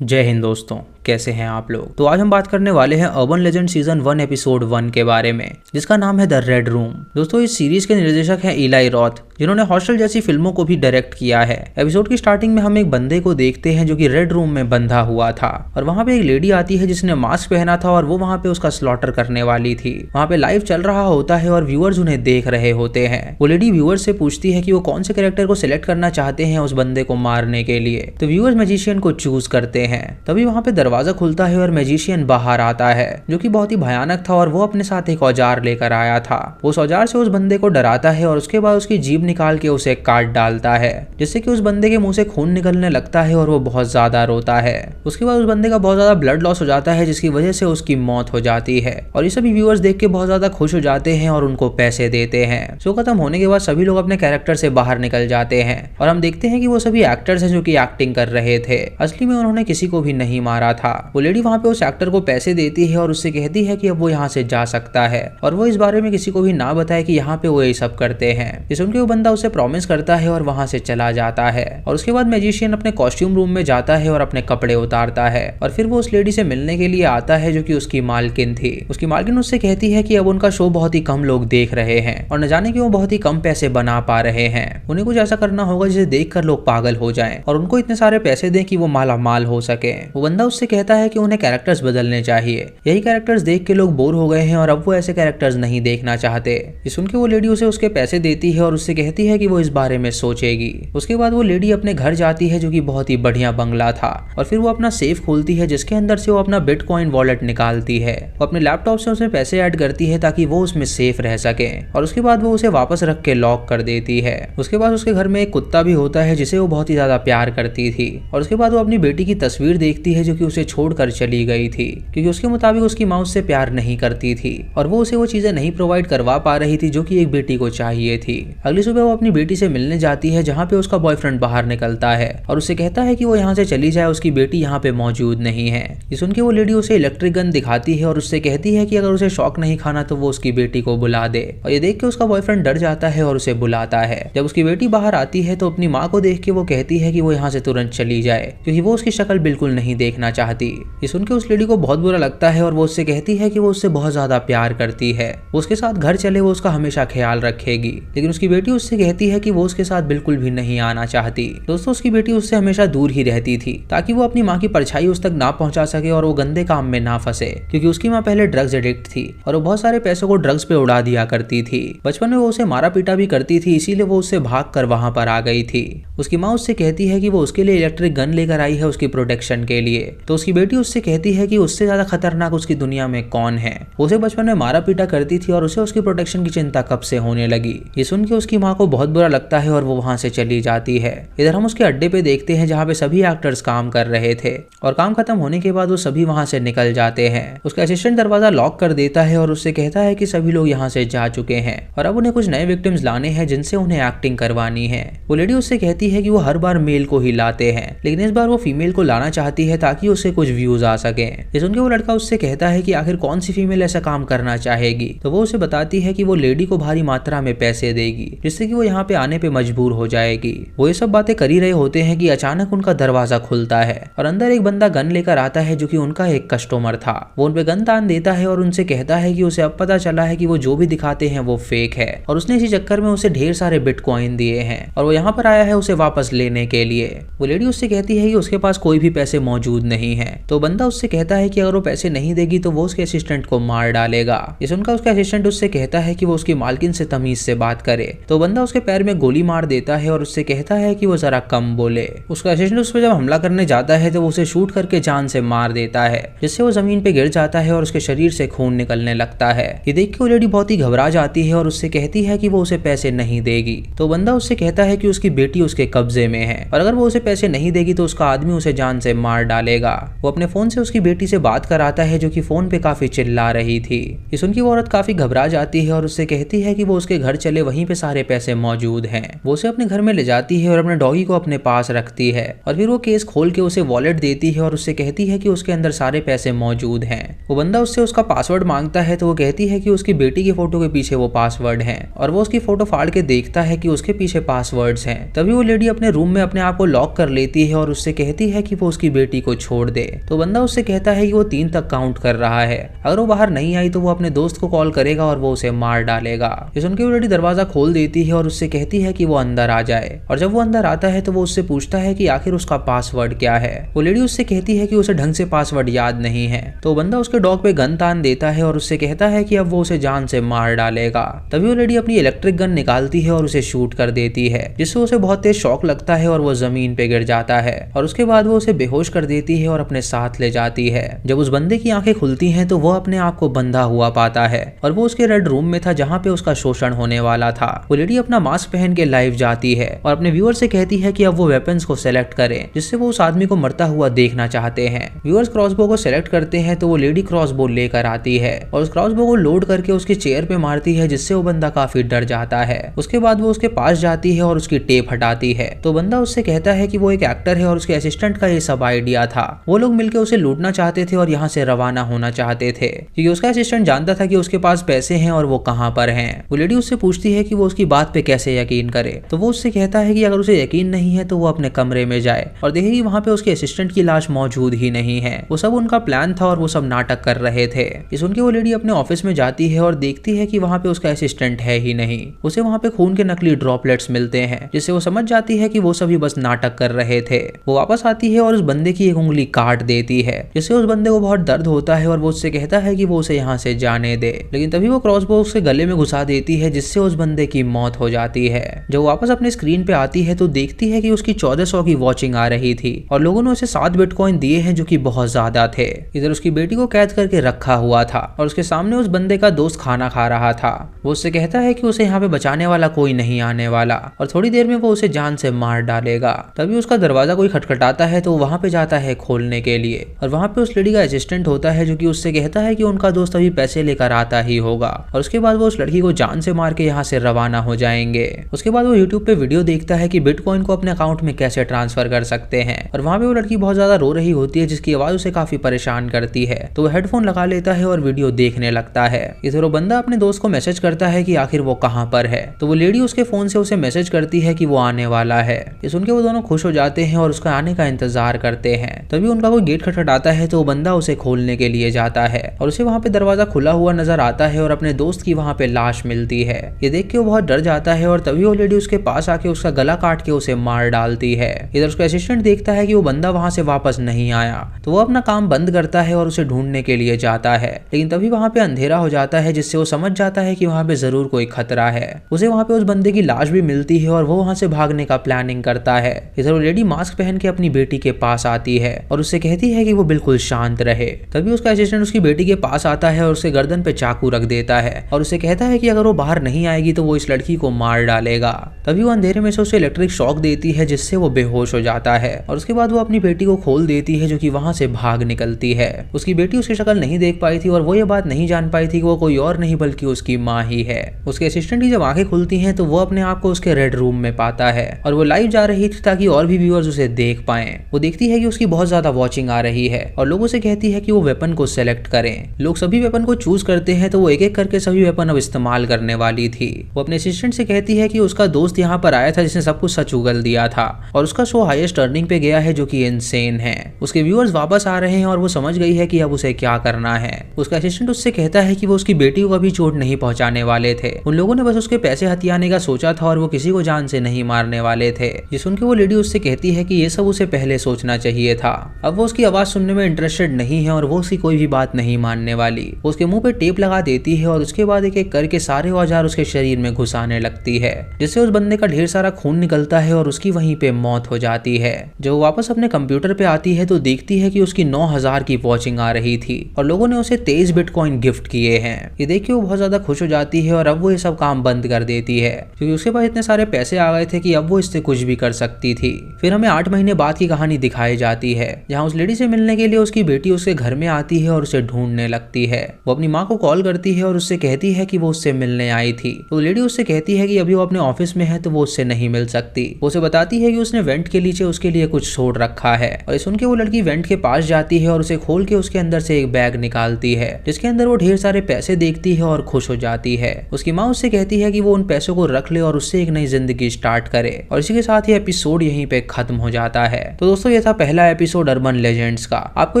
जय हिंद दोस्तों, कैसे हैं आप लोग। तो आज हम बात करने वाले हैं अर्बन लेजेंड सीजन 1 एपिसोड 1 के बारे में, जिसका नाम है द रेड रूम। दोस्तों इस सीरीज के निर्देशक हैं इलाई रॉथ, जिन्होंने हॉस्टल जैसी फिल्मों को भी डायरेक्ट किया है। एपिसोड की स्टार्टिंग में हम एक बंदे को देखते हैं जो कि रेड रूम में बंधा हुआ था, और वहां पे एक लेडी आती है जिसने मास्क पहना था और वो वहां पे उसका स्लॉटर करने वाली थी। वहां पे लाइव चल रहा होता है और व्यूअर्स उन्हें देख रहे होते हैं। वो लेडी व्यूअर्स से पूछती है कि वो कौन से कैरेक्टर को सिलेक्ट करना चाहते हैं उस बंदे को मारने के लिए। तो व्यूअर्स मैजिशियन को चूज करते हैं। तभी वहां पे दरवाजा खुलता है और मैजिशियन बाहर आता है, जो कि बहुत ही भयानक था, और वो अपने साथ एक औजार लेकर आया था। उस औजार से उस बंदे को डराता है और उसके बाद उसकी जीभ निकाल के उसे काट डालता है, जिससे कि उस बंदे के मुंह से खून निकलने लगता है और वो बहुत ज्यादा रोता है। उसके बाद उस बंदे का बहुत ज्यादा ब्लड लॉस हो जाता है, जिसकी वजह से उसकी मौत हो जाती है। और ये सभी व्यूअर्स देख के बहुत ज्यादा खुश हो जाते हैं और उनको पैसे देते हैं। शो खत्म होने के बाद सभी लोग अपने कैरेक्टर से बाहर निकल जाते हैं और हम देखते हैं कि वो सभी एक्टर्स हैं जो कि एक्टिंग कर रहे थे। असली में उन्होंने किसी को भी नहीं मारा था। वो लेडी वहां पे उस एक्टर को पैसे देती है और उससे कहती है कि अब वो यहाँ से जा सकता है, और वो इस बारे में किसी को भी ना बताए कि यहाँ पे वो ये सब करते हैं। ये सुन के वो बंदा उसे प्रॉमिस करता है और वहां से चला जाता है। और उसके बाद मैजिशियन अपने कॉस्ट्यूम रूम में जाता है और अपने कपड़े उतारता है, और फिर वो उस लेडी से मिलने के लिए आता है जो कि उसकी मालकिन थी। उसकी मालकिन उससे कहती है कि अब उनका शो बहुत ही कम लोग देख रहे हैं और न जाने कि वो बहुत ही कम पैसे बना पा रहे हैं। उन्हें कुछ ऐसा करना होगा जिसे देखकर लोग पागल हो जाएं और उनको इतने सारे पैसे दें कि वो माला माल हो सके। वो बंदा उससे कहता है कि उन्हें कैरेक्टर्स बदलने चाहिए, यही कैरेक्टर्स देख के लोग बोर हो गए हैं और अब वो ऐसे कैरेक्टर्स नहीं देखना चाहते। ये सुन के वो लेडी उसे उसके पैसे देती है और उससे कहती है कि वो इस बारे में सोचेगी। उसके बाद वो लेडी अपने घर जाती है जो कि बहुत ही बढ़िया बंगला था, और फिर वो अपना सेफ खोलती है जिसके अंदर से वो अपना बिटकॉइन वॉलेट निकालती है। वो अपने लैपटॉप से उसमें पैसे ऐड करती है ताकि वो उसमें सेफ रह सके, और उसके बाद वो उसे वापस रख के लॉक कर देती है। उसके बाद उसके घर में एक कुत्ता भी होता है जिसे वो बहुत ही ज्यादा प्यार करती थी। और उसके बाद वो अपनी बेटी की तस्वीर देखती है जो कि उसे छोड़कर चली गई थी, क्योंकि उसके मुताबिक उसकी माँ उससे प्यार नहीं करती थी और वो उसे वो चीजें नहीं प्रोवाइड करवा पा रही थी जो कि एक बेटी को चाहिए थी। अगली सुबह वो अपनी बेटी से मिलने जाती है, जहाँ पे उसका बॉयफ्रेंड बाहर निकलता है और उससे कहता है कि वो यहाँ से चली जाए, उसकी बेटी यहाँ पे मौजूद नहीं है। ये सुन के वो लेडी उसे इलेक्ट्रिक गन दिखाती है और उससे कहती है कि अगर उसे शॉक नहीं खाना तो वो उसकी बेटी को बुला दे। और ये देख के उसका बॉयफ्रेंड डर जाता है और उसे बुलाता है। जब उसकी बेटी बाहर आती है तो अपनी माँ को देख के वो कहती है कि वो यहाँ से तुरंत चली जाए, क्योंकि वो उसकी शक्ल बिल्कुल नहीं देखना चाहती। ये सुन के उस लेडी को बहुत बुरा लगता है और वो उससे कहती है कि वो उससे बहुत ज्यादा प्यार करती है, वो उसके साथ घर चले, वो उसका हमेशा ख्याल रखेगी। लेकिन उसकी बेटी उससे कहती है कि वो उसके साथ बिल्कुल भी नहीं आना चाहती। दोस्तों उसकी बेटी उससे हमेशा दूर ही रहती थी ताकि वो अपनी माँ की परछाई उस तक ना पहुंचा सके और वो गंदे काम में ना फंसे, क्योंकि उसकी माँ पहले ड्रग्स एडिक्ट थी और वो बहुत सारे पैसों को ड्रग्स पे उड़ा दिया करती थी। बचपन में वो उसे मारा पीटा भी करती थी, इसीलिए वो उससे भाग कर वहां पर आ गई थी। उसकी माँ उससे कहती है कि वो उसके लिए इलेक्ट्रिक गन लेकर आई है उसकी प्रोटेक्शन के लिए। तो उसकी बेटी उससे कहती है कि उससे ज्यादा खतरनाक उसकी दुनिया में कौन है। वो उसे बचपन में मारा पीटा करती थी और उसे उसकी प्रोटेक्शन की चिंता कब से होने लगी। ये सुन के उसकी माँ को बहुत बुरा लगता है और वो वहां से चली जाती है। इधर हम उसके अड्डे पे देखते हैं जहाँ पे सभी एक्टर्स काम कर रहे थे, और काम खत्म होने के बाद वो सभी वहां से निकल जाते हैं। उसका असिस्टेंट दरवाजा लॉक कर देता है और उससे कहता है कि सभी लोग यहाँ से जा चुके हैं और अब उन्हें कुछ नए विक्टिम्स लाने हैं जिनसे उन्हें एक्टिंग करवानी है। वो लेडी उससे कहती है कि वो हर बार मेल को ही लाते हैं, लेकिन इस बार वो फीमेल को लाना चाहती है ताकि उससे कुछ व्यूज आ सके। ये सुन के वो लड़का उससे कहता है कि आखिर कौन सी फीमेल ऐसा काम करना चाहेगी। तो वो उसे बताती है कि वो लेडी को भारी मात्रा में पैसे देगी, जिससे कि वो यहाँ पे आने पे मजबूर हो जाएगी। वो ये सब बातें कर ही रहे होते हैं कि अचानक उनका दरवाजा खुलता है और अंदर एक बंदा गन लेकर आता है जो कि उनका एक कस्टमर था। वो उन पे गन तान देता है और उनसे कहता है कि उसे अब पता चला है कि वो जो भी दिखाते हैं वो फेक है, और उसने इसी चक्कर में उसे ढेर सारे बिटकॉइन दिए हैं और वो यहाँ पर आया है उसे वापस लेने के लिए। वो लेडी उससे कहती है कि उसके पास कोई भी पैसे मौजूद नहीं है। तो बंदा उससे कहता है कि अगर वो पैसे नहीं देगी तो वो उसके असिस्टेंट को मार डालेगा। ये सुनकर उसका असिस्टेंट उससे कहता है कि वो उसकी मालकिन से तमीज से बात करे। तो बंदा उसके पैर में गोली मार देता है और उससे कहता है कि वो जरा कम बोले। उसका असिस्टेंट उस पर जब हमला करने जाता है तो वो उसे शूट करके जान से मार देता है, जिससे वो जमीन पे गिर जाता है और उसके शरीर से खून निकलने लगता है। ये देख के वो लेडी बहुत ही घबरा जाती है और उससे कहती है कि वो उसे पैसे नहीं देगी। तो बंदा उससे कहता है कि उसकी बेटी उसके कब्जे में है और अगर वो उसे पैसे नहीं देगी तो उसका आदमी उसे जान से मार डालेगा। वो अपने फोन से उसकी बेटी से बात कराता है जो कि फोन पे काफी चिल्ला रही थी। ये सुन के वो औरत काफी घबरा जाती है और उससे कहती है कि वो उसके घर चले, वहीं पे सारे पैसे मौजूद हैं। वो उसे अपने घर में ले जाती है और अपने डॉगी को अपने पास रखती है और फिर वो केस खोल के उसे वॉलेट देती है और उससे कहती है कि उसके अंदर सारे पैसे मौजूद हैं। वो बंदा उससे उसका पासवर्ड मांगता है तो वो कहती है कि उसकी बेटी की फोटो के पीछे वो पासवर्ड है और वो उसकी फोटो फाड़ के देखता है कि उसके पीछे पासवर्ड्स हैं। तभी वो लेडी अपने रूम में अपने आप को लॉक कर लेती है और उससे कहती है कि वो उसकी बेटी को छोड़ छोड़ दे। तो बंदा उससे कहता है कि वो 3 तक काउंट कर रहा है, अगर वो बाहर नहीं आई तो वो अपने दोस्त को कॉल करेगा और वो उसे मार डालेगा। ये सुनकर वो लड़की दरवाजा खोल देती है और उससे कहती है कि वो अंदर आ जाए। और जब वो अंदर आता है तो वो उससे पूछता है कि आखिर उसका पासवर्ड क्या है। वो लेडी उससे कहती है कि उसे ढंग से पासवर्ड याद नहीं है। तो बंदा उसके डॉग पे गन तान देता है और उससे कहता है कि अब वो उसे जान से मार डालेगा। तभी वो लेडी अपनी इलेक्ट्रिक गन निकालती है और उसे शूट कर देती है, जिससे उसे बहुत तेज शॉक लगता है और वो जमीन पे गिर जाता है। और उसके बाद वो उसे बेहोश कर देती है और अपने साथ ले जाती है। जब उस बंदे की आंखें खुलती हैं तो वो अपने आप को बंधा हुआ पाता है और वो उसके रेड रूम में था जहाँ पे उसका शोषण होने वाला था। वो लेडी अपना मास्क पहन के लाइव जाती है और अपने व्यूअर से कहती है कि अब वो वेपन्स को सेलेक्ट करें जिससे वो उस आदमी को मरता हुआ देखना चाहते हैं। व्यूअर्स क्रॉसबो को सेलेक्ट करते हैं तो वो लेडी क्रॉसबो लेकर आती है और उस क्रॉसबो को लोड करके उसकी चेयर पे मारती है, जिससे वो बंदा काफी डर जाता है। उसके बाद वो उसके पास जाती है और उसकी टेप हटाती है। तो बंदा उससे कहता है कि वो एक एक्टर है और उसके असिस्टेंट का ये सब आइडिया था। वो लोग मिलकर उसे लूटना चाहते थे और यहाँ से रवाना होना चाहते थे, क्योंकि उसका असिस्टेंट जानता था कि उसके पास पैसे हैं और वो कहाँ पर हैं। वो लेडी उससे पूछती है कि वो उसकी बात पे कैसे यकीन करे। तो वो उससे कहता है कि अगर उसे यकीन नहीं है तो वो अपने कमरे में जाए और देखे कि वहाँ पे उसके असिस्टेंट की लाश मौजूद ही नहीं है। वो सब उनका प्लान था और वो सब नाटक कर रहे थे। ये सुन के वो लेडी अपने ऑफिस में जाती है और देखती है कि वहाँ पे उसका असिस्टेंट है ही नहीं। उसे वहाँ पे खून के नकली ड्रॉपलेट्स मिलते हैं, जिससे वो समझ जाती है कि वो सभी बस नाटक कर रहे थे। वो वापस आती है और उस बंदे की एक उंगली काट देती है, जिससे उस बंदे को बहुत दर्द होता है और वो उससे कहता है कि वो उसे यहाँ से जाने दे। लेकिन तभी वो क्रॉसबो उसके गले में घुसा देती है, जिससे उस बंदे की मौत हो जाती है। जब वापस अपने स्क्रीन पे आती है तो देखती है कि उसकी 1400 की वॉचिंग आ रही थी और लोगों ने उसे 7 बिटकॉइन दिए हैं, जो कि बहुत ज्यादा थे। इधर उसकी बेटी को कैद करके रखा हुआ था और उसके सामने उस बंदे का दोस्त खाना खा रहा था। वो उससे कहता है कि उसे यहाँ पे बचाने वाला कोई नहीं आने वाला और थोड़ी देर में वो उसे जान से मार डालेगा। तभी उसका दरवाजा कोई खटखटाता है तो वो वहाँ पे जाता है खोलने के लिए और वहाँ पे उस लड़की का असिस्टेंट होता है, जो कि उससे कहता है कि उनका दोस्त अभी पैसे लेकर आता ही होगा। और उसके बाद वो उस लड़की को जान से मार के यहाँ से रवाना हो जाएंगे। उसके बाद वो यूट्यूब पे वीडियो देखता है कि बिटकॉइन को अपने अकाउंट में कैसे ट्रांसफर कर सकते हैं और वहाँ पे वो लड़की बहुत ज्यादा रो रही होती है, जिसकी आवाज उसे काफी परेशान करती है। तो वो हेडफोन लगा लेता है और वीडियो देखने लगता है। इधर वो बंदा अपने दोस्त को मैसेज करता है कि आखिर वो कहाँ पर है। तो वो लेडी उसके फोन से उसे मैसेज करती है कि वो आने वाला है। ये सुन के वो दोनों खुश हो जाते हैं और उसका आने का इंतजार करते हैं। तभी उनका कोई गेट खटखटाता है तो वो बंदा उसे खोलने के लिए जाता है और उसे वहाँ पे दरवाजा खुला हुआ नजर आता है और अपने दोस्त की वहाँ पे लाश मिलती है। ये देख के वो बहुत डर जाता है और तभी वो लेडी उसके पास आके उसका गला काट के उसे मार डालती है। इधर उसका असिस्टेंट देखता है कि वो बंदा वहाँ से वापस नहीं आया तो वो अपना काम बंद करता है और उसे ढूंढने के लिए जाता है। लेकिन तभी वहाँ पे अंधेरा हो जाता है, जिससे वो समझ जाता है कि वहाँ पे जरूर कोई खतरा है। उसे वहाँ पे उस बंदे की लाश भी मिलती है और वो वहाँ से भागने का प्लानिंग करता है। इधर वो लेडी मास्क पहन के अपनी बेटी के पास आती है और उससे कहती है कि वो बिल्कुल शांत रहे। तभी उसका असिस्टेंट उसकी बेटी के पास आता है और उसके गर्दन पे चाकू रख देता है और उसे कहता है कि अगर वो बाहर नहीं आएगी तो वो इस लड़की को मार डालेगा। तभी वो अंधेरे में से उसे इलेक्ट्रिक शॉक देती है, जिससे वो बेहोश हो जाता है और उसके बाद वो अपनी बेटी को खोल देती है, जो कि वहां से भाग निकलती है। उसकी बेटी उसकी शक्ल नहीं देख पाई थी और वो ये बात नहीं जान पाई थी कि वो कोई और नहीं बल्कि उसकी माँ ही है। उसके असिस्टेंट की जब आंखें खुलती हैं तो वो अपने आप को उसके रेड रूम में पाता है और वो लाइव जा रही थी ताकि और भी व्यूअर्स उसे देख पाएं। वो देखती है कि उसकी बहुत ज्यादा वॉचिंग आ रही है और लोगों से कहती है कि वो वेपन को सेलेक्ट करें। लोग सभी वेपन को चूज करते हैं तो वो एक एक करके सभी वेपन अब इस्तेमाल करने वाली थी। वो अपने असिस्टेंट से कहती है कि उसका दोस्त यहाँ पर आया था जिसने सब कुछ सच उगल दिया था और उसका शो हाईएस्ट अर्निंग पे गया है, जो कि इनसेन है। उसके व्यूअर्स वापस आ रहे हैं और वो समझ गई है कि अब उसे क्या करना है। उसका असिस्टेंट उससे कहता है कि वो उसकी बेटी को कभी चोट नहीं पहुंचाने वाले थे। उन लोगों ने बस उसके पैसे हथियाने का सोचा था और वो किसी को जान से नहीं मारने वाले थे। ये सुन के वो लेडी उससे कहती है कि ये सब उसे पहले सोचना चाहिए था। अब वो उसकी आवाज सुनने में इंटरेस्टेड नहीं है और वो उसकी कोई भी बात नहीं मानने वाली। वो उसके मुंह पे टेप लगा देती है और उसके बाद एक एक करके सारे औजार उसके शरीर में घुसाने लगती है, जिससे उस बंदे का ढेर सारा खून निकलता है और उसकी वहीं पे मौत हो जाती है। जब वो वापस अपने कंप्यूटर पे आती है तो देखती है कि उसकी 9000 की वॉचिंग आ रही थी और लोगों ने उसे 23 बिटकॉइन गिफ्ट किए हैं। ये देख के वो बहुत ज्यादा खुश हो जाती है और अब वो ये सब काम बंद कर देती है, क्योंकि उसके पास इतने सारे पैसे आ गए थे कि अब वो इससे कुछ भी कर सकती थी। फिर हमें 8 महीने बाद की कहानी दिखाई जाती है, जहाँ उस लेडी से मिलने के लिए उसकी बेटी उसके घर में आती है और उसे ढूंढने लगती है। वो अपनी माँ को कॉल करती है और उससे कहती है कि वो उससे मिलने आई थी। तो लेडी उससे कहती है कि अभी वो अपने ऑफिस में है तो वो उससे नहीं मिल सकती। वो उसे बताती है कि उसने वेंट के नीचे उसके लिए कुछ छोड़ रखा है और सुन के वो लड़की वेंट के पास जाती है और उसे खोल के उसके अंदर से एक बैग निकालती है, जिसके अंदर वो ढेर सारे पैसे देखती है और खुश हो जाती है। उसकी माँ उससे कहती है कि वो उन पैसों को रख ले और उससे एक नई जिंदगी स्टार्ट करे। और इसी के साथ ये एपिसोड यहीं पे खत्म हो जाता है। तो दोस्तों ये था पहला एपिसोड अर्बन लेजेंड्स का। आपको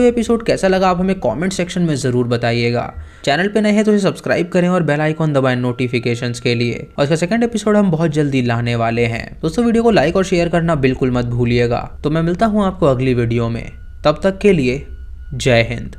ये एपिसोड कैसा लगा आप हमें कमेंट सेक्शन में जरूर बताइएगा। चैनल पे नए हैं तो इसे सब्सक्राइब करें और बेल आइकॉन दबाएं नोटिफिकेशंस के लिए। और इसका सेकंड एपिसोड हम बहुत जल्दी लाने वाले हैं। दोस्तों वीडियो को लाइक और शेयर करना बिल्कुल मत भूलिएगा। तो मैं मिलता हूँ आपको अगली वीडियो में, तब तक के लिए जय हिंद।